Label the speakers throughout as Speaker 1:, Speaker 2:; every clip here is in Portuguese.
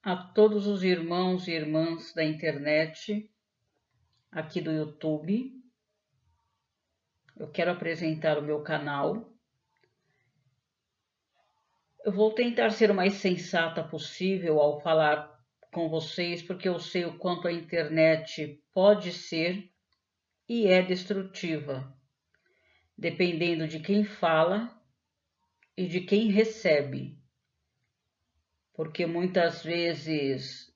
Speaker 1: A todos os irmãos e irmãs da internet, aqui do YouTube. Eu quero apresentar o meu canal. Eu vou tentar ser o mais sensata possível ao falar com vocês, porque eu sei o quanto a internet pode ser e é destrutiva, dependendo de quem fala e de quem recebe. Porque muitas vezes,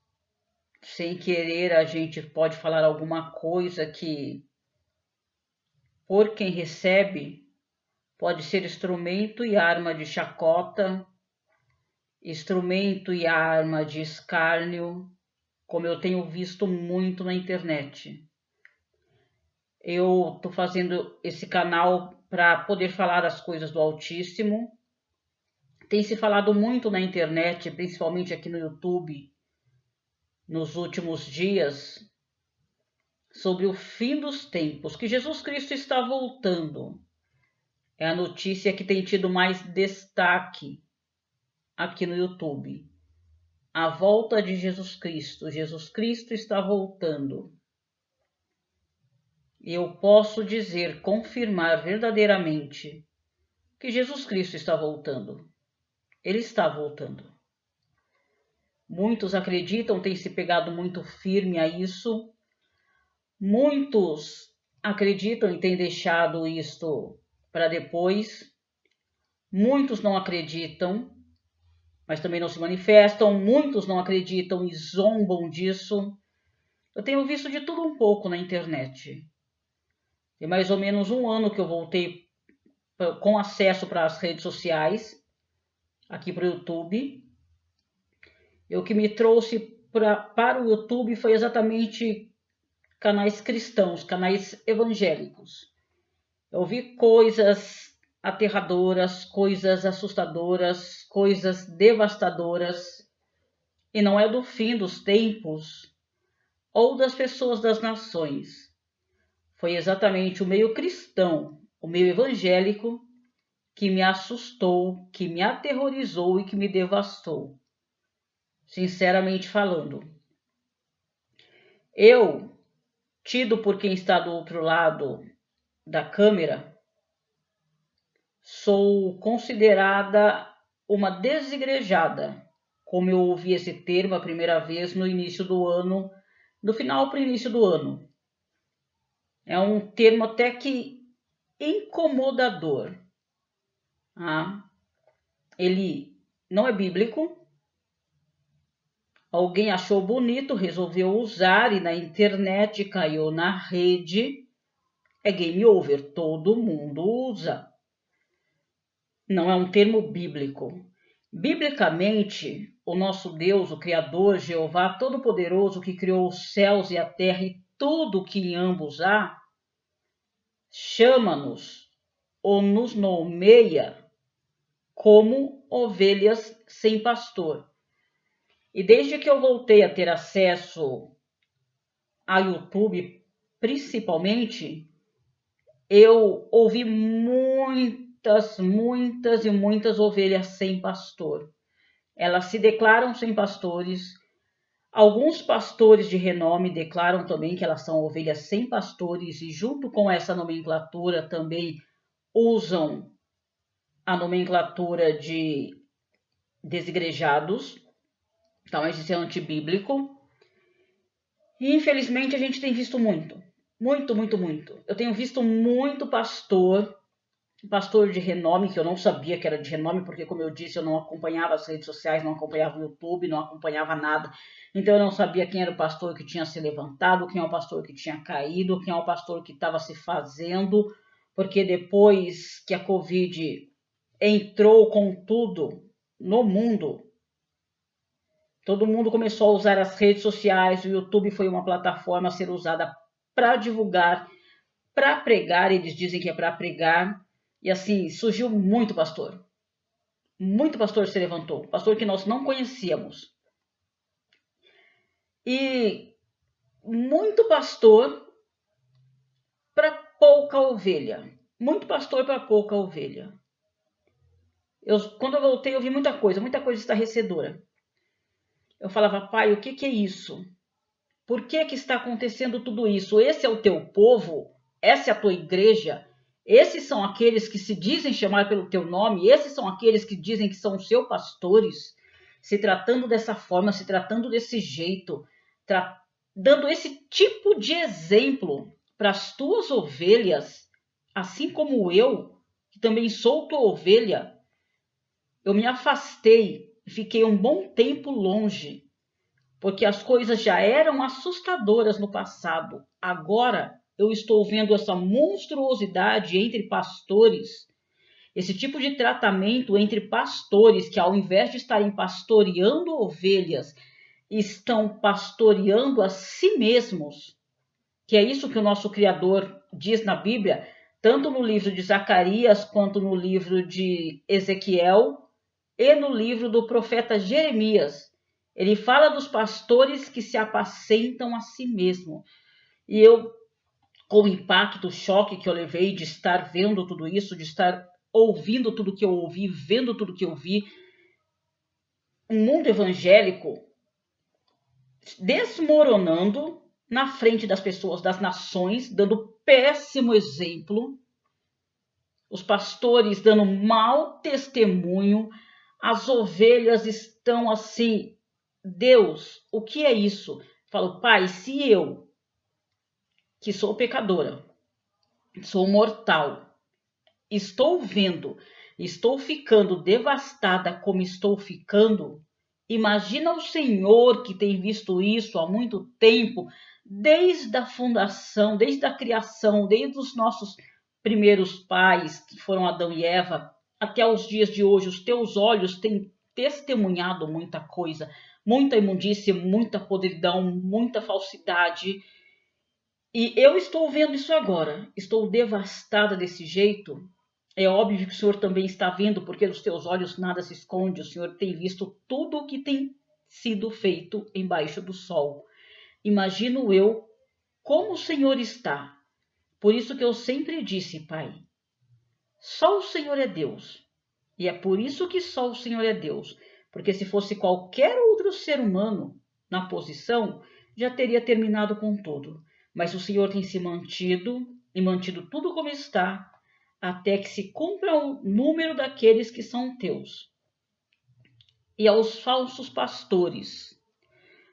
Speaker 1: sem querer, a gente pode falar alguma coisa que, por quem recebe, pode ser instrumento e arma de chacota, instrumento e arma de escárnio, como eu tenho visto muito na internet. Eu estou fazendo esse canal para poder falar as coisas do Altíssimo. Tem se falado muito na internet, principalmente aqui no YouTube, nos últimos dias, sobre o fim dos tempos, que Jesus Cristo está voltando. É a notícia que tem tido mais destaque aqui no YouTube. A volta de Jesus Cristo. Jesus Cristo está voltando. Eu posso dizer, confirmar verdadeiramente que Jesus Cristo está voltando. Ele está voltando. Muitos acreditam, têm se pegado muito firme a isso. Muitos acreditam e têm deixado isto para depois. Muitos não acreditam, mas também não se manifestam. Muitos não acreditam e zombam disso. Eu tenho visto de tudo um pouco na internet. Tem mais ou menos um ano que eu voltei com acesso para as redes sociais, aqui para o YouTube. E o que me trouxe para o YouTube foi exatamente canais cristãos, canais evangélicos. Eu vi coisas aterradoras, coisas assustadoras, coisas devastadoras. E não é do fim dos tempos ou das pessoas das nações. Foi exatamente o meio cristão, o meio evangélico, que me assustou, que me aterrorizou e que me devastou. Sinceramente falando. Eu, tido por quem está do outro lado da câmera, sou considerada uma desigrejada, como eu ouvi esse termo a primeira vez no início do ano, do final para o início do ano. É um termo até que incomodador. Ele não é bíblico. Alguém achou bonito, resolveu usar e na internet caiu na rede. É game over, todo mundo usa. Não é um termo bíblico. Biblicamente, o nosso Deus, o Criador, Jeová Todo-Poderoso, que criou os céus e a terra e tudo que em ambos há, chama-nos ou nos nomeia como ovelhas sem pastor. E desde que eu voltei a ter acesso a YouTube, principalmente, eu ouvi muitas e muitas ovelhas sem pastor. Elas se declaram sem pastores. Alguns pastores de renome declaram também que elas são ovelhas sem pastores e junto com essa nomenclatura também usam a nomenclatura de desigrejados. Então, isso é antibíblico. E infelizmente a gente tem visto muito. Eu tenho visto muito pastor de renome, que eu não sabia que era de renome, porque, como eu disse, eu não acompanhava as redes sociais, não acompanhava o YouTube, não acompanhava nada. Então eu não sabia quem era o pastor que tinha se levantado, quem é o pastor que tinha caído, quem é o pastor que estava se fazendo, porque depois que a Covid entrou com tudo no mundo, todo mundo começou a usar as redes sociais, o YouTube foi uma plataforma a ser usada para divulgar, para pregar, eles dizem que é para pregar, e assim, surgiu muito pastor se levantou, pastor que nós não conhecíamos. E muito pastor para pouca ovelha. Muito pastor para pouca ovelha. Quando eu voltei, eu vi muita coisa estarrecedora. Eu falava, pai, o que é isso? Por que está acontecendo tudo isso? Esse é o teu povo? Essa é a tua igreja? Esses são aqueles que se dizem chamar pelo teu nome? Esses são aqueles que dizem que são os seus pastores? Se tratando dessa forma, se tratando desse jeito, dando esse tipo de exemplo para as tuas ovelhas, assim como eu, que também sou tua ovelha, eu me afastei e fiquei um bom tempo longe, porque as coisas já eram assustadoras no passado. Agora eu estou vendo essa monstruosidade entre pastores, esse tipo de tratamento entre pastores que, ao invés de estarem pastoreando ovelhas, estão pastoreando a si mesmos, que é isso que o nosso Criador diz na Bíblia, tanto no livro de Zacarias, quanto no livro de Ezequiel e no livro do profeta Jeremias. Ele fala dos pastores que se apacentam a si mesmo. E eu, com o impacto, o choque que eu levei de estar vendo tudo isso, de estar ouvindo tudo que eu ouvi, vendo tudo que eu vi, um mundo evangélico desmoronando na frente das pessoas, das nações, dando péssimo exemplo, os pastores dando mau testemunho, as ovelhas estão assim, Deus, o que é isso? Falo, pai, se eu, que sou pecadora, sou mortal, estou vendo, estou ficando devastada como estou ficando, imagina o Senhor que tem visto isso há muito tempo, desde a fundação, desde a criação, desde os nossos primeiros pais, que foram Adão e Eva, até os dias de hoje. Os teus olhos têm testemunhado muita coisa, muita imundície, muita podridão, muita falsidade. E eu estou vendo isso agora, estou devastada desse jeito. É óbvio que o Senhor também está vendo, porque dos teus olhos nada se esconde. O Senhor tem visto tudo o que tem sido feito embaixo do sol. Imagino eu como o Senhor está. Por isso que eu sempre disse, Pai, só o Senhor é Deus. E é por isso que só o Senhor é Deus. Porque se fosse qualquer outro ser humano na posição, já teria terminado com tudo. Mas o Senhor tem se mantido e mantido tudo como está, até que se cumpra o número daqueles que são teus. E aos falsos pastores.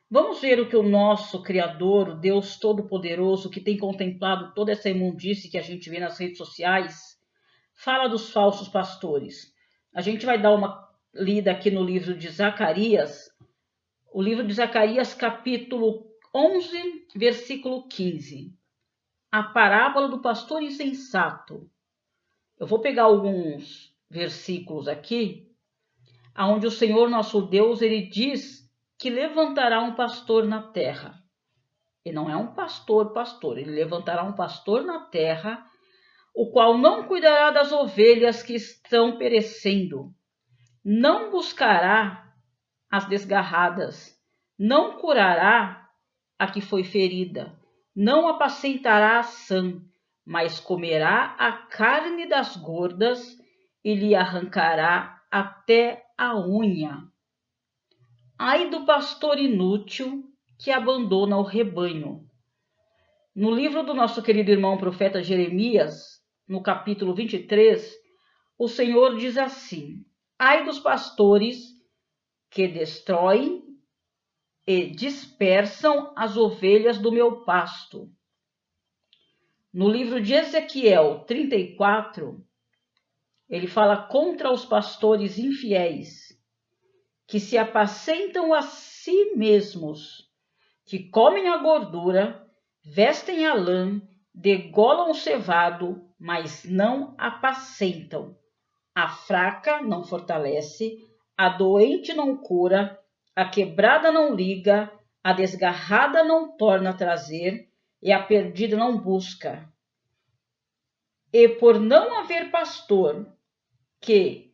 Speaker 1: Vamos ver o que o nosso Criador, o Deus Todo-Poderoso, que tem contemplado toda essa imundície que a gente vê nas redes sociais, fala dos falsos pastores. A gente vai dar uma lida aqui no livro de Zacarias, o livro de Zacarias, capítulo 11, versículo 15. A parábola do pastor insensato. Eu vou pegar alguns versículos aqui, onde o Senhor nosso Deus, ele diz que levantará um pastor na terra. E não é um pastor, ele levantará um pastor na terra, o qual não cuidará das ovelhas que estão perecendo, não buscará as desgarradas, não curará a que foi ferida, não apacentará a sã, mas comerá a carne das gordas e lhe arrancará até a unha. Ai do pastor inútil que abandona o rebanho. No livro do nosso querido irmão profeta Jeremias, no capítulo 23, o Senhor diz assim: ai dos pastores que destroem e dispersam as ovelhas do meu pasto. No livro de Ezequiel 34, ele fala contra os pastores infiéis, que se apacentam a si mesmos, que comem a gordura, vestem a lã, degolam o cevado, mas não apacentam. A fraca não fortalece, a doente não cura, a quebrada não liga, a desgarrada não torna a trazer, e a perdida não busca. E por não haver pastor que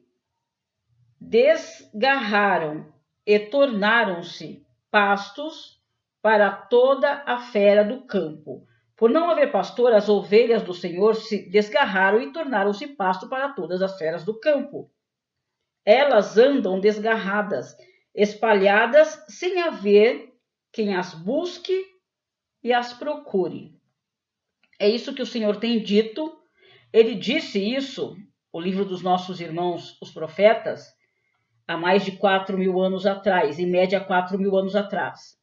Speaker 1: desgarraram e tornaram-se pastos para toda a fera do campo. Por não haver pastor, as ovelhas do Senhor se desgarraram e tornaram-se pasto para todas as feras do campo. Elas andam desgarradas espalhadas sem haver quem as busque e as procure. É isso que o Senhor tem dito. Ele disse isso, o livro dos nossos irmãos, os profetas, há mais de 4.000 anos atrás, em média 4.000 anos atrás.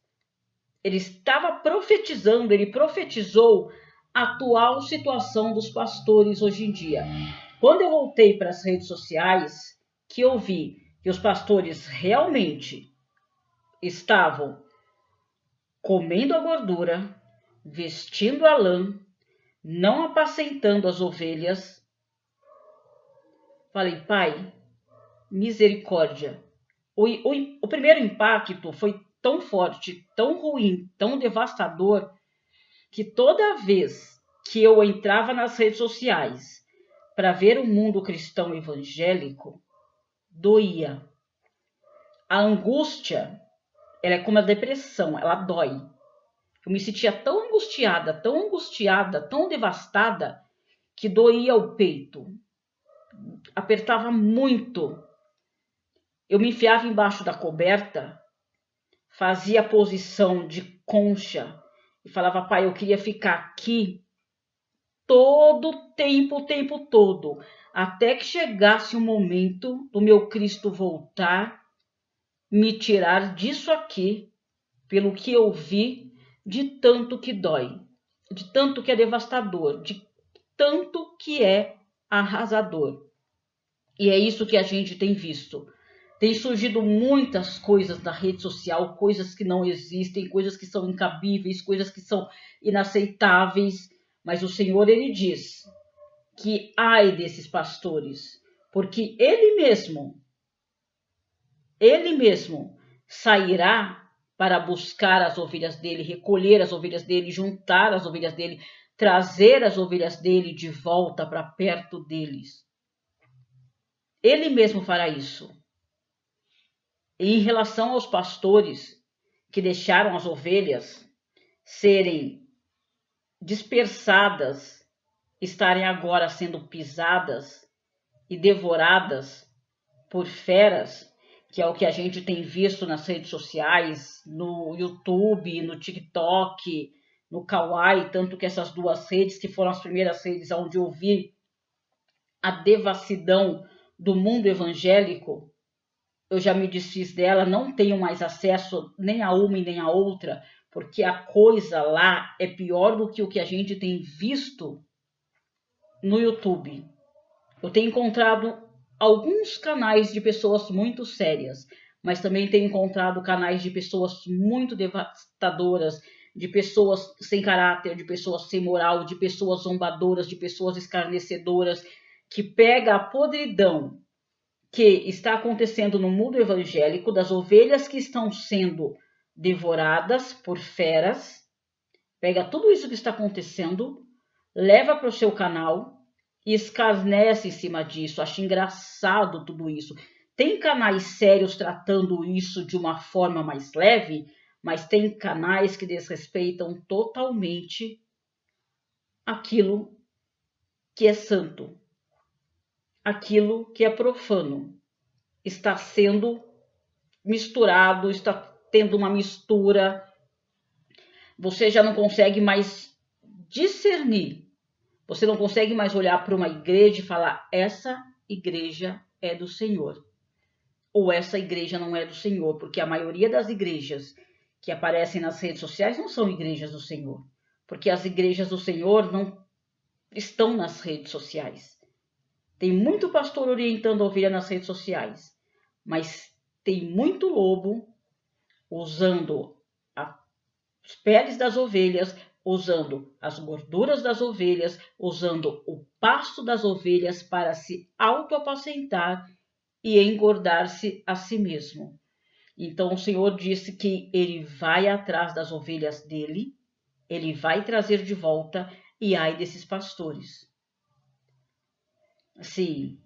Speaker 1: Ele estava profetizando, ele profetizou a atual situação dos pastores hoje em dia. Quando eu voltei para as redes sociais, que eu vi que os pastores realmente estavam comendo a gordura, vestindo a lã, não apacentando as ovelhas, falei, Pai, misericórdia. O primeiro impacto foi tão forte, tão ruim, tão devastador, que toda vez que eu entrava nas redes sociais para ver o mundo cristão evangélico, doía. A angústia, ela é como a depressão, ela dói. Eu me sentia tão angustiada, tão devastada, que doía o peito. Apertava muito. Eu me enfiava embaixo da coberta, fazia a posição de concha e falava, Pai, eu queria ficar aqui todo o tempo todo, até que chegasse o momento do meu Cristo voltar, me tirar disso aqui, pelo que eu vi, de tanto que dói, de tanto que é devastador, de tanto que é arrasador. E é isso que a gente tem visto. Tem surgido muitas coisas na rede social, coisas que não existem, coisas que são incabíveis, coisas que são inaceitáveis. Mas o Senhor, ele diz que ai desses pastores, porque ele mesmo sairá para buscar as ovelhas dele, recolher as ovelhas dele, juntar as ovelhas dele, trazer as ovelhas dele de volta para perto deles. Ele mesmo fará isso. E em relação aos pastores que deixaram as ovelhas serem dispersadas, estarem agora sendo pisadas e devoradas por feras, que é o que a gente tem visto nas redes sociais, no YouTube, no TikTok, no Kawaii, tanto que essas duas redes, que foram as primeiras redes onde eu vi a devassidão do mundo evangélico, eu já me desfiz dela, não tenho mais acesso nem a uma e nem a outra, porque a coisa lá é pior do que o que a gente tem visto no YouTube. Eu tenho encontrado alguns canais de pessoas muito sérias, mas também tenho encontrado canais de pessoas muito devastadoras, de pessoas sem caráter, de pessoas sem moral, de pessoas zombadoras, de pessoas escarnecedoras, que pega a podridão que está acontecendo no mundo evangélico, das ovelhas que estão sendo devoradas por feras, pega tudo isso que está acontecendo, leva para o seu canal e escarnece em cima disso, acha engraçado tudo isso. Tem canais sérios tratando isso de uma forma mais leve, mas tem canais que desrespeitam totalmente aquilo que é santo, aquilo que é profano. Está sendo misturado, está tendo uma mistura. Você já não consegue mais discernir. Você não consegue mais olhar para uma igreja e falar, essa igreja é do Senhor. Ou essa igreja não é do Senhor, porque a maioria das igrejas que aparecem nas redes sociais não são igrejas do Senhor. Porque as igrejas do Senhor não estão nas redes sociais. Tem muito pastor orientando a ovelha nas redes sociais, mas tem muito lobo usando as peles das ovelhas, usando as gorduras das ovelhas, usando o pasto das ovelhas para se autoapacentar e engordar-se a si mesmo. Então o Senhor disse que ele vai atrás das ovelhas dele, ele vai trazer de volta, e ai desses pastores. Assim,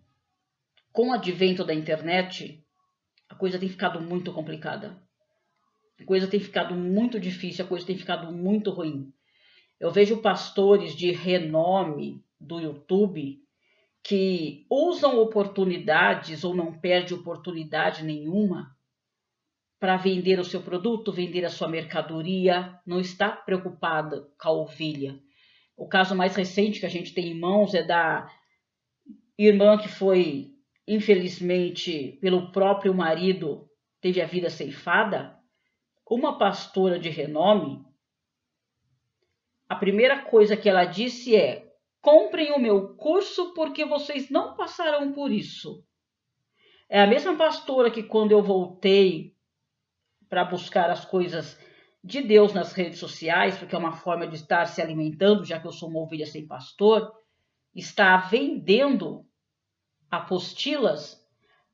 Speaker 1: com o advento da internet, a coisa tem ficado muito complicada. A coisa tem ficado muito difícil, a coisa tem ficado muito ruim. Eu vejo pastores de renome do YouTube que usam oportunidades ou não perdem oportunidade nenhuma para vender o seu produto, vender a sua mercadoria, não está preocupada com a ovelha. O caso mais recente que a gente tem em mãos é da irmã que foi, infelizmente, pelo próprio marido, teve a vida ceifada. Uma pastora de renome, a primeira coisa que ela disse é: comprem o meu curso porque vocês não passarão por isso. É a mesma pastora que, quando eu voltei para buscar as coisas de Deus nas redes sociais, porque é uma forma de estar se alimentando, já que eu sou uma ovelha sem pastor, está vendendo apostilas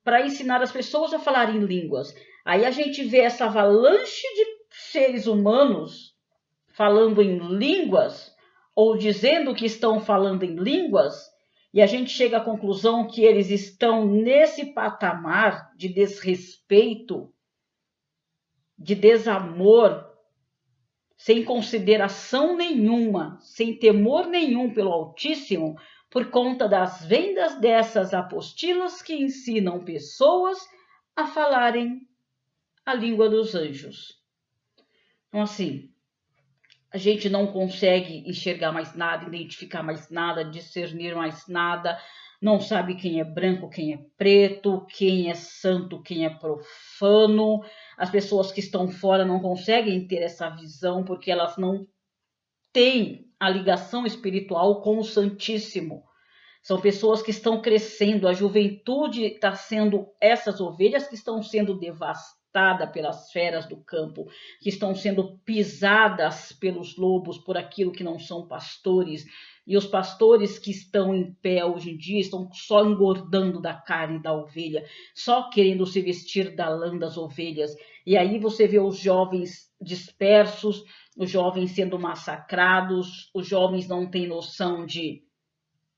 Speaker 1: para ensinar as pessoas a falar em línguas. Aí a gente vê essa avalanche de seres humanos falando em línguas ou dizendo que estão falando em línguas, e a gente chega à conclusão que eles estão nesse patamar de desrespeito, de desamor, sem consideração nenhuma, sem temor nenhum pelo Altíssimo, por conta das vendas dessas apostilas que ensinam pessoas a falarem a língua dos anjos. Então, assim, a gente não consegue enxergar mais nada, identificar mais nada, discernir mais nada, não sabe quem é branco, quem é preto, quem é santo, quem é profano. As pessoas que estão fora não conseguem ter essa visão porque elas não têm a ligação espiritual com o Santíssimo. São pessoas que estão crescendo, a juventude está sendo essas ovelhas que estão sendo devastadas pelas feras do campo, que estão sendo pisadas pelos lobos, por aquilo que não são pastores. E os pastores que estão em pé hoje em dia estão só engordando da carne da ovelha, só querendo se vestir da lã das ovelhas. E aí você vê os jovens dispersos, os jovens sendo massacrados, os jovens não têm noção de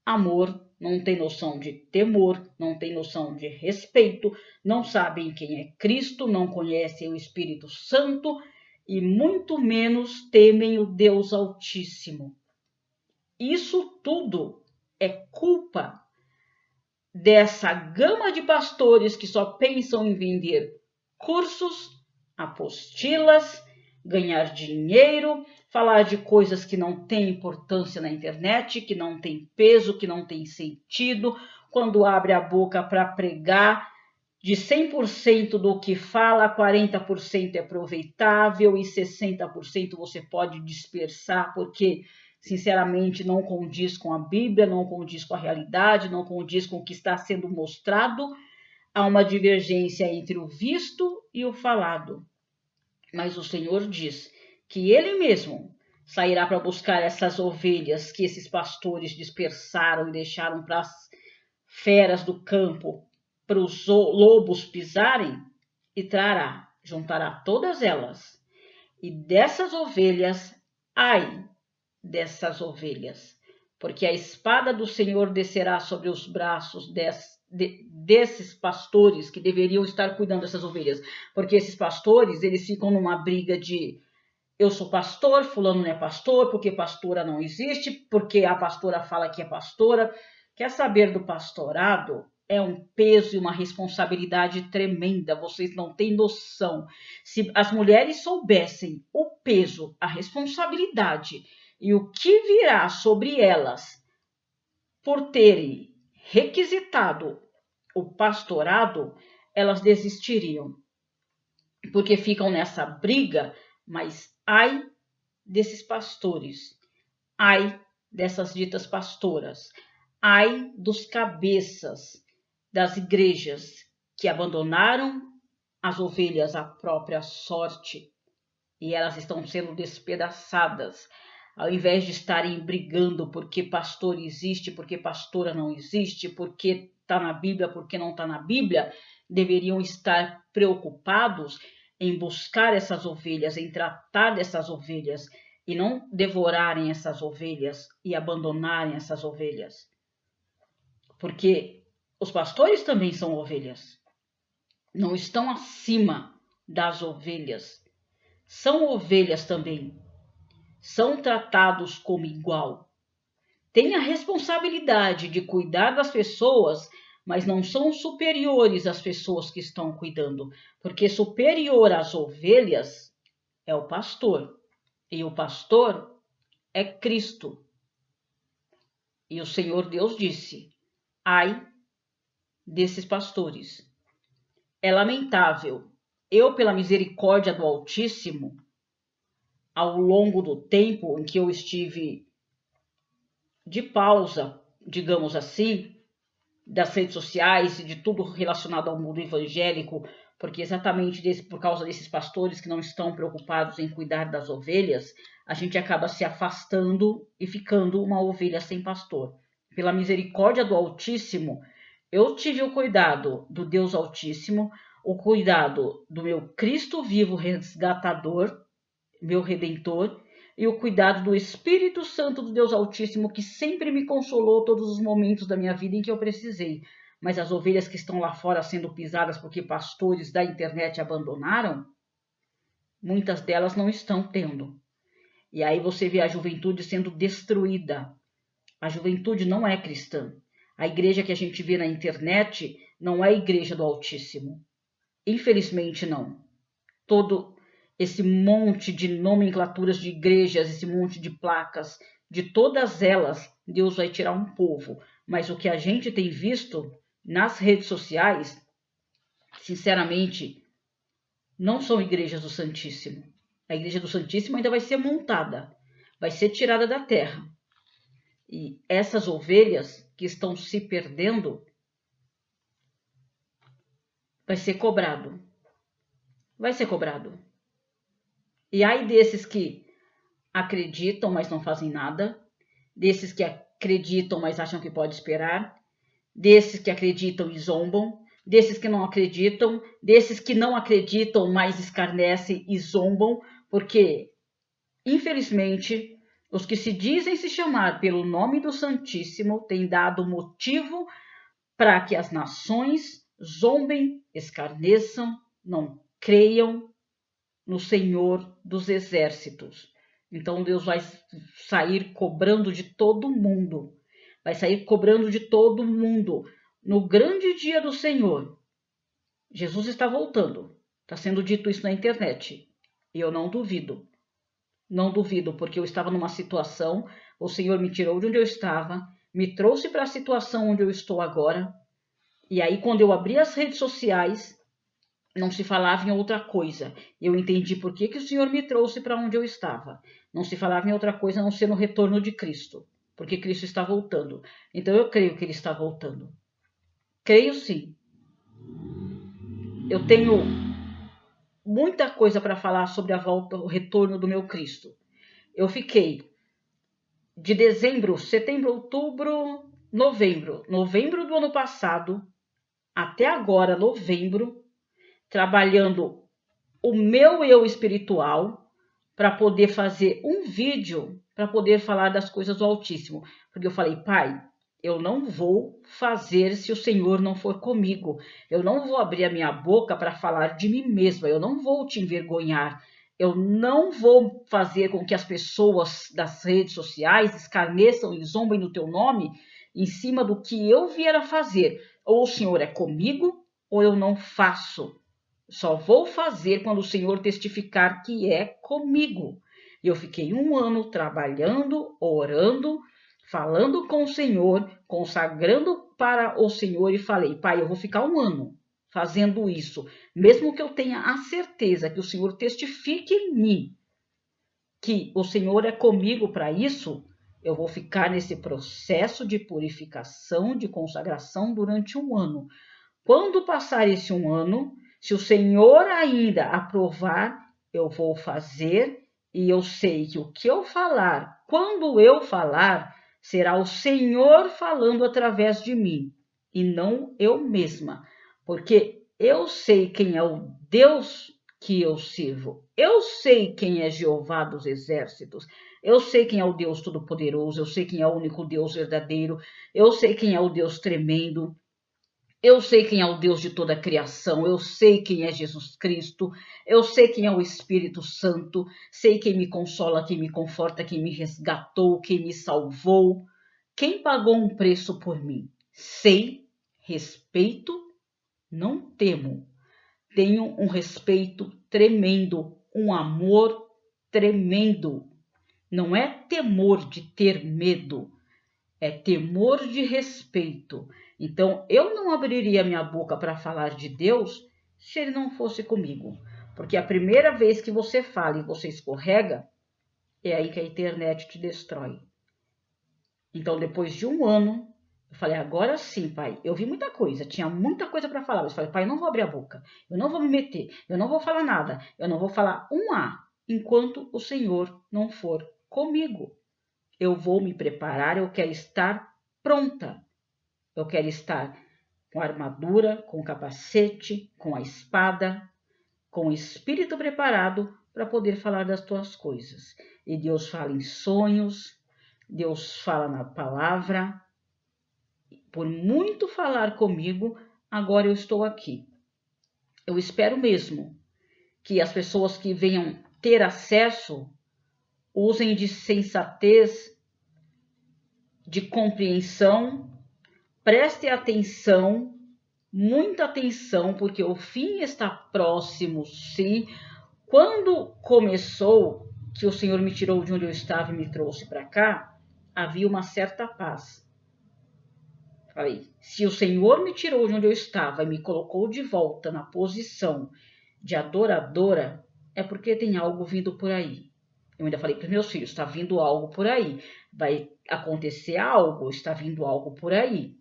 Speaker 1: amor, não tem noção de temor, não tem noção de respeito, não sabem quem é Cristo, não conhecem o Espírito Santo e muito menos temem o Deus Altíssimo. Isso tudo é culpa dessa gama de pastores que só pensam em vender cursos, apostilas, ganhar dinheiro, falar de coisas que não têm importância na internet, que não tem peso, que não tem sentido. Quando abre a boca para pregar, de 100% do que fala, 40% é aproveitável e 60% você pode dispersar, porque, sinceramente, não condiz com a Bíblia, não condiz com a realidade, não condiz com o que está sendo mostrado. Há uma divergência entre o visto e o falado. Mas o Senhor diz que Ele mesmo sairá para buscar essas ovelhas que esses pastores dispersaram e deixaram para as feras do campo, para os lobos pisarem, e trará, juntará todas elas. E dessas ovelhas, ai dessas ovelhas, porque a espada do Senhor descerá sobre os braços desses pastores que deveriam estar cuidando dessas ovelhas, porque esses pastores, eles ficam numa briga de eu sou pastor, fulano não é pastor, porque pastora não existe, porque a pastora fala que é pastora. Quer saber do pastorado? É um peso e uma responsabilidade tremenda, vocês não têm noção. Se as mulheres soubessem o peso, a responsabilidade e o que virá sobre elas por terem requisitado o pastorado, elas desistiriam, porque ficam nessa briga. Mas ai desses pastores, ai dessas ditas pastoras, ai dos cabeças das igrejas que abandonaram as ovelhas à própria sorte e elas estão sendo despedaçadas. Ao invés de estarem brigando porque pastor existe, porque pastora não existe, porque está na Bíblia, porque não está na Bíblia, deveriam estar preocupados em buscar essas ovelhas, em tratar dessas ovelhas e não devorarem essas ovelhas e abandonarem essas ovelhas. Porque os pastores também são ovelhas, não estão acima das ovelhas, são ovelhas também. São tratados como igual. Tem a responsabilidade de cuidar das pessoas, mas não são superiores às pessoas que estão cuidando, porque superior às ovelhas é o pastor, e o pastor é Cristo. E o Senhor Deus disse: ai desses pastores. É lamentável. Eu, pela misericórdia do Altíssimo, ao longo do tempo em que eu estive de pausa, digamos assim, das redes sociais e de tudo relacionado ao mundo evangélico, porque exatamente por causa desses pastores que não estão preocupados em cuidar das ovelhas, a gente acaba se afastando e ficando uma ovelha sem pastor. Pela misericórdia do Altíssimo, eu tive o cuidado do Deus Altíssimo, o cuidado do meu Cristo vivo resgatador, meu Redentor, e o cuidado do Espírito Santo do Deus Altíssimo, que sempre me consolou todos os momentos da minha vida em que eu precisei. Mas as ovelhas que estão lá fora sendo pisadas porque pastores da internet abandonaram, muitas delas não estão tendo. E aí você vê a juventude sendo destruída. A juventude não é cristã. A igreja que a gente vê na internet não é a igreja do Altíssimo. Infelizmente não. Todo esse monte de nomenclaturas de igrejas, esse monte de placas, de todas elas, Deus vai tirar um povo. Mas o que a gente tem visto nas redes sociais, sinceramente, não são igrejas do Santíssimo. A igreja do Santíssimo ainda vai ser montada, vai ser tirada da terra. E essas ovelhas que estão se perdendo, vai ser cobrado. Vai ser cobrado. E ai desses que acreditam, mas não fazem nada, desses que acreditam, mas acham que pode esperar, desses que acreditam e zombam, desses que não acreditam, desses que não acreditam, mas escarnecem e zombam, porque, infelizmente, os que se dizem se chamar pelo nome do Santíssimo têm dado motivo para que as nações zombem, escarneçam, não creiam no Senhor dos Exércitos. Então Deus vai sair cobrando de todo mundo. Vai sair cobrando de todo mundo. No grande dia do Senhor, Jesus está voltando. Está sendo dito isso na internet. E eu não duvido. Não duvido, porque eu estava numa situação, o Senhor me tirou de onde eu estava, me trouxe para a situação onde eu estou agora. E aí, quando eu abri as redes sociais, não se falava em outra coisa. Eu entendi por que o Senhor me trouxe para onde eu estava. Não se falava em outra coisa a não ser no retorno de Cristo. Porque Cristo está voltando. Então eu creio que Ele está voltando. Creio sim. Eu tenho muita coisa para falar sobre a volta, o retorno do meu Cristo. Eu fiquei de dezembro, setembro, outubro, novembro. Novembro do ano passado, até agora, novembro, trabalhando o meu eu espiritual para poder fazer um vídeo para poder falar das coisas do Altíssimo. Porque eu falei, Pai, eu não vou fazer se o Senhor não for comigo. Eu não vou abrir a minha boca para falar de mim mesma. Eu não vou te envergonhar. Eu não vou fazer com que as pessoas das redes sociais escarneçam e zombem no teu nome em cima do que eu vier a fazer. Ou o Senhor é comigo, ou eu não faço. Só vou fazer quando o Senhor testificar que é comigo. E eu fiquei 1 ano trabalhando, orando, falando com o Senhor, consagrando para o Senhor e falei, Pai, eu vou ficar 1 ano fazendo isso, mesmo que eu tenha a certeza que o Senhor testifique em mim que o Senhor é comigo para isso, eu vou ficar nesse processo de purificação, de consagração durante 1 ano. Quando passar esse 1 ano, se o Senhor ainda aprovar, eu vou fazer, e eu sei que o que eu falar, quando eu falar, será o Senhor falando através de mim, e não eu mesma, porque eu sei quem é o Deus que eu sirvo, eu sei quem é Jeová dos Exércitos, eu sei quem é o Deus Todo-Poderoso, eu sei quem é o único Deus verdadeiro, eu sei quem é o Deus tremendo, eu sei quem é o Deus de toda a criação, eu sei quem é Jesus Cristo, eu sei quem é o Espírito Santo, sei quem me consola, quem me conforta, quem me resgatou, quem me salvou, quem pagou um preço por mim. Sei, Respeito, não temo. Tenho um respeito tremendo, um amor tremendo. Não é temor de ter medo, é temor de respeito. Então, eu não abriria minha boca para falar de Deus se ele não fosse comigo. Porque a primeira vez que você fala e você escorrega, é aí que a internet te destrói. Então, depois de um ano, eu falei, agora sim, pai. Eu vi muita coisa, tinha muita coisa para falar. Mas eu falei, pai, eu não vou abrir a boca, eu não vou me meter, eu não vou falar nada, eu não vou falar um A, enquanto o Senhor não for comigo. Eu vou me preparar, eu quero estar pronta. Eu quero estar com a armadura, com o capacete, com a espada, com o espírito preparado para poder falar das tuas coisas. E Deus fala em sonhos, Deus fala na palavra. Por muito falar comigo, agora eu estou aqui. Eu espero mesmo que as pessoas que venham ter acesso usem de sensatez, de compreensão, preste atenção, muita atenção, porque o fim está próximo, sim. Quando começou, que o Senhor me tirou de onde eu estava e me trouxe para cá, havia uma certa paz. Falei, se o Senhor me tirou de onde eu estava e me colocou de volta na posição de adoradora, é porque tem algo vindo por aí. Eu ainda falei para os meus filhos, está vindo algo por aí, vai acontecer algo, está vindo algo por aí.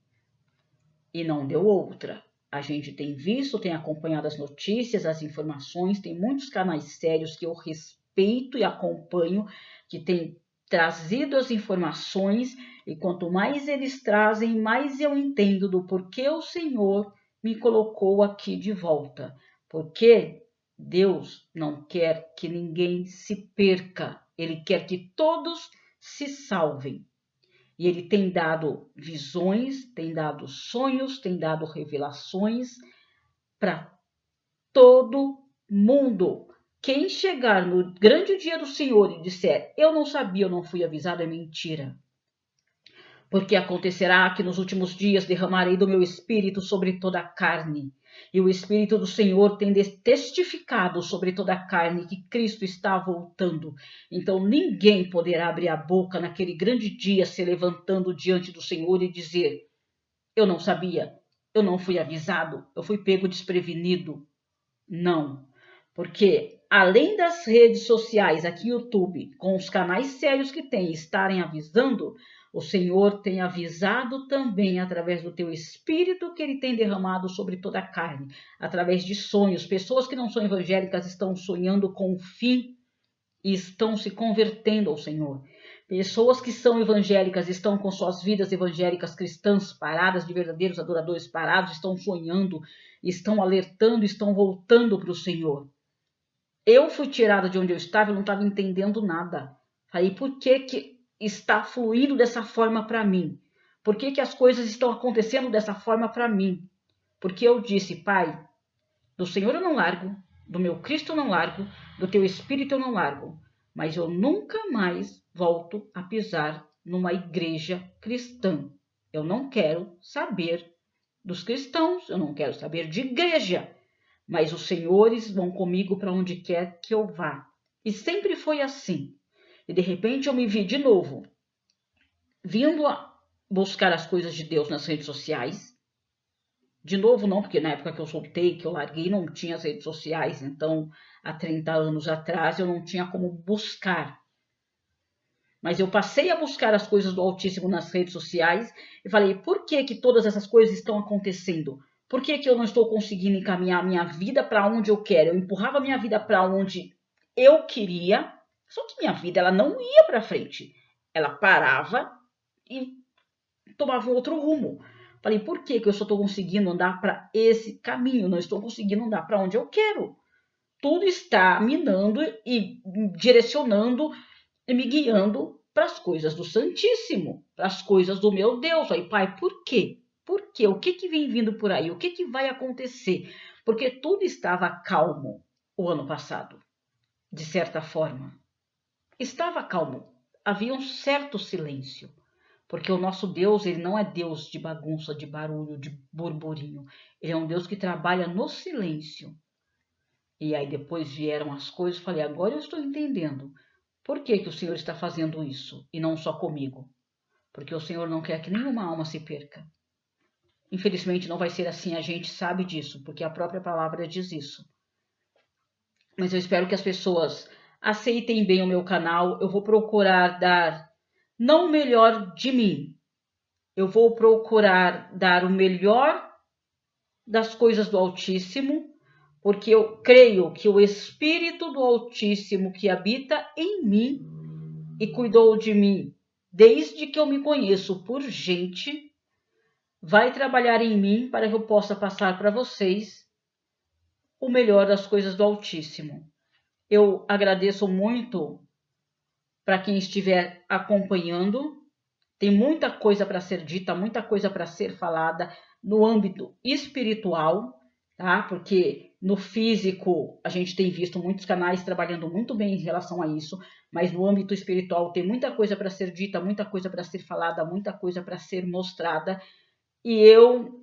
Speaker 1: E não deu outra. A gente tem visto, tem acompanhado as notícias, as informações, tem muitos canais sérios que eu respeito e acompanho, que têm trazido as informações, e quanto mais eles trazem, mais eu entendo do porquê o Senhor me colocou aqui de volta. Porque Deus não quer que ninguém se perca, Ele quer que todos se salvem. E ele tem dado visões, tem dado sonhos, tem dado revelações para todo mundo. Quem chegar no grande dia do Senhor e disser, eu não sabia, eu não fui avisado, é mentira. Porque acontecerá que nos últimos dias derramarei do meu espírito sobre toda a carne. E o Espírito do Senhor tem testificado sobre toda a carne que Cristo está voltando. Então ninguém poderá abrir a boca naquele grande dia se levantando diante do Senhor e dizer, eu não sabia, eu não fui avisado, eu fui pego desprevenido. Não, porque além das redes sociais, aqui no YouTube, com os canais sérios que tem, estarem avisando, o Senhor tem avisado também através do teu espírito que ele tem derramado sobre toda a carne, através de sonhos. Pessoas que não são evangélicas estão sonhando com o fim e estão se convertendo ao Senhor. Pessoas que são evangélicas estão com suas vidas evangélicas cristãs paradas, de verdadeiros adoradores parados, estão sonhando, estão alertando, estão voltando para o Senhor. Eu fui tirada de onde eu estava, eu não estava entendendo nada. Aí, por que está fluindo dessa forma para mim? Por que as coisas estão acontecendo dessa forma para mim? Porque eu disse, Pai, do Senhor eu não largo, do meu Cristo eu não largo, do teu Espírito eu não largo, mas eu nunca mais volto a pisar numa igreja cristã. Eu não quero saber dos cristãos, eu não quero saber de igreja, mas os senhores vão comigo para onde quer que eu vá. E sempre foi assim. E de repente eu me vi de novo, vindo a buscar as coisas de Deus nas redes sociais. De novo não, porque na época que eu soltei, que eu larguei, não tinha as redes sociais. Então, há 30 anos atrás, eu não tinha como buscar. Mas eu passei a buscar as coisas do Altíssimo nas redes sociais e falei, por que todas essas coisas estão acontecendo? Por que eu não estou conseguindo encaminhar a minha vida para onde eu quero? Eu empurrava a minha vida para onde eu queria, só que minha vida ela não ia para frente. Ela parava e tomava um outro rumo. Falei, por que eu só estou conseguindo andar para esse caminho? Não estou conseguindo andar para onde eu quero. Tudo está minando e direcionando e me guiando para as coisas do Santíssimo, para as coisas do meu Deus. Aí, Pai, por quê? Por quê? O que vem vindo por aí? O que vai acontecer? Porque tudo estava calmo o ano passado, de certa forma. Estava calmo. Havia um certo silêncio. Porque o nosso Deus, ele não é Deus de bagunça, de barulho, de burburinho. Ele é um Deus que trabalha no silêncio. E aí depois vieram as coisas, falei, agora eu estou entendendo. Por que o Senhor está fazendo isso e não só comigo? Porque o Senhor não quer que nenhuma alma se perca. Infelizmente não vai ser assim, a gente sabe disso, porque a própria palavra diz isso. Mas eu espero que as pessoas aceitem bem o meu canal. Eu vou procurar dar, não o melhor de mim, eu vou procurar dar o melhor das coisas do Altíssimo, porque eu creio que o Espírito do Altíssimo que habita em mim e cuidou de mim desde que eu me conheço por gente, vai trabalhar em mim para que eu possa passar para vocês o melhor das coisas do Altíssimo. Eu agradeço muito para quem estiver acompanhando. Tem muita coisa para ser dita, muita coisa para ser falada no âmbito espiritual, tá? Porque no físico a gente tem visto muitos canais trabalhando muito bem em relação a isso, mas no âmbito espiritual tem muita coisa para ser dita, muita coisa para ser falada, muita coisa para ser mostrada. E eu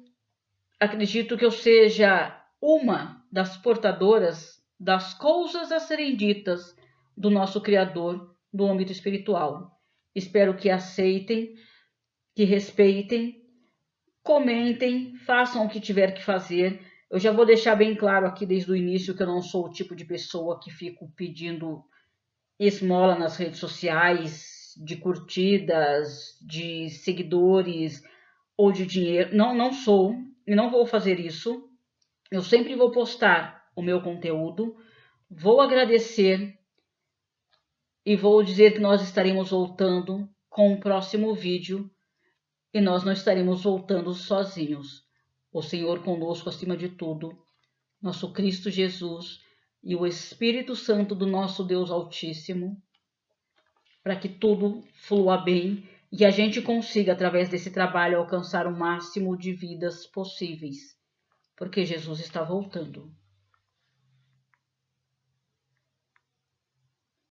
Speaker 1: acredito que eu seja uma das portadoras das coisas a serem ditas do nosso Criador no âmbito espiritual. Espero que aceitem, que respeitem, comentem, façam o que tiver que fazer. Eu já vou deixar bem claro aqui desde o início que eu não sou o tipo de pessoa que fico pedindo esmola nas redes sociais, de curtidas, de seguidores ou de dinheiro. Não sou e não vou fazer isso. Eu sempre vou postar o meu conteúdo, vou agradecer e vou dizer que nós estaremos voltando com o próximo vídeo e nós não estaremos voltando sozinhos. O Senhor conosco acima de tudo, nosso Cristo Jesus e o Espírito Santo do nosso Deus Altíssimo, para que tudo flua bem e a gente consiga, através desse trabalho, alcançar o máximo de vidas possíveis, porque Jesus está voltando.